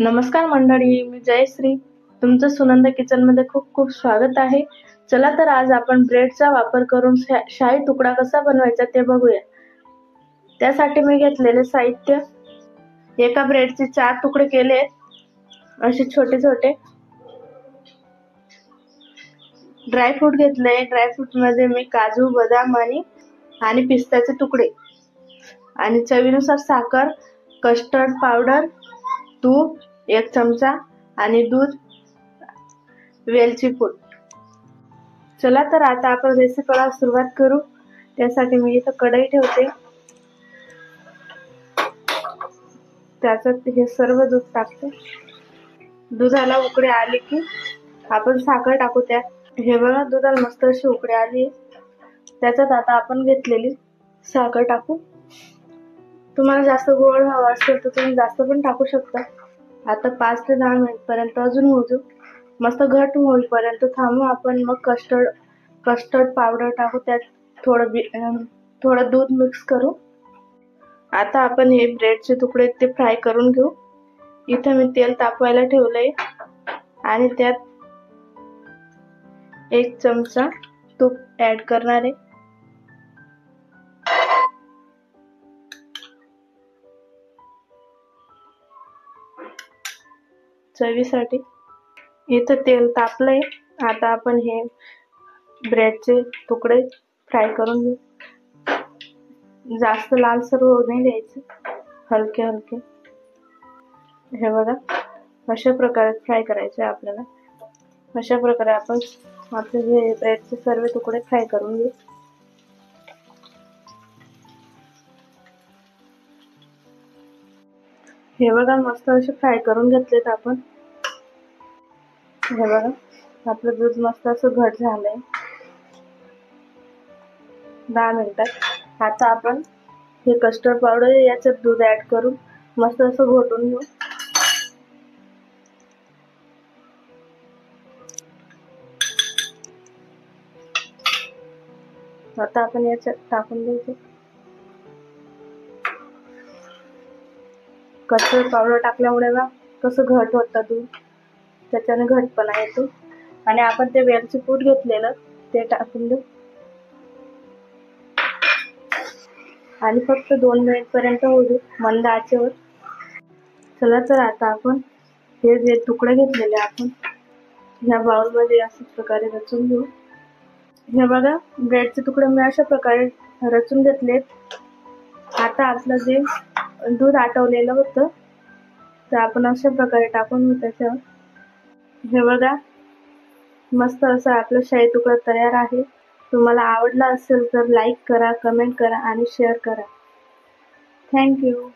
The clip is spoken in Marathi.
नमस्कार मंडळी, मी जयश्री. तुमचं सुनंदा किचन मध्ये खूप खूप स्वागत आहे. चला तर आज आपण ब्रेडचा वापर करून शाही तुकडा कसा बनवायचा ते बघूया. त्यासाठी मी घेतलेले साहित्य, एका ब्रेडचे 4 तुकडे केले असे छोटे छोटे. ड्रायफ्रूट घेतले. ड्रायफ्रूट मध्ये मी काजू, बदाम आणि पिस्त्याचे तुकडे आणि चवीनुसार साखर, कस्टर्ड पावडर, तूप 1 चमचा आणि दूध, वेलची पूड. चला तर आता आपण रेसिपीला सुरुवात करू. त्यासाठी मी इथं कढई ठेवते. त्याच्यात हे सर्व दूध टाकते. दुधाला उकळी आली की आपण साखर टाकू त्यात. हे बघा, दुधाला मस्त अशी उकळी आली. त्याच्यात आता आपण घेतलेली साखर टाकू. तुम्हाला जास्त गोड हवा असेल तर तुम्ही जास्त पण टाकू शकता. आता 5 ते 10 मिनिट पर्यंत अजून होऊ देऊ. मस्त घट होईपर्यंत थांबू आपण. मग कस्टर्ड पावडर टाकू. त्यात थोडं दूध मिक्स करू. आता आपण हे ब्रेडचे तुकडे ते फ्राय करून घेऊ. इथे मी तेल तापवायला ठेवलंय आणि त्यात 1 चमचा तूप ऍड करणार आहे. चवीसाठी. इथं तेल तापलंय. आता आपण हे ब्रेडचे तुकडे फ्राय करून घेऊ. जास्त लालसर होऊ नाही द्यायचे, हलके हलके. हे बघा, अशा प्रकारे फ्राय करायचे आपल्याला. अशा प्रकारे आपण आपले हे ब्रेडचे सर्व तुकडे फ्राय करून घेऊ. हे बघा, मस्त असे फ्राय करून घेतलेत आपण. हे बघा, आपलं दूध मस्त असं घट झालंय 10 मिनिटात. आता आपण हे कस्टर्ड पावडर याच्यात दूध ऍड करून मस्त असं घोटून घेऊ. आता आपण याच्यात टाकून द्यायचं. कस्टर्ड पावडर टाकल्यामुळे बघा कसं घट होतं दूध, त्याच्याने घटपणा येतो. आणि आपण ते वेलची पूड घेतलेलं ते टाकून देऊ आणि फक्त 2 मिनिट पर्यंत होऊ दे मंद आचेवर. चला तर आता आपण हे जे तुकडे घेतलेले आपण ह्या बाउल मध्ये अशा प्रकारे रचून घेऊ. हे बघा, ब्रेडचे तुकडे मी अशा प्रकारे रचून घेतलेत. आता आपलं जे दूध आटवलेलं होतं ते आपण अशा प्रकारे टाकून घेऊ त्याच्यावर. हे बघा, मस्त असं आपलं शाही तुकडा तयार आहे. तुम्हाला आवडला असेल तर लाईक करा, कमेंट करा आणि शेअर करा. थँक्यू.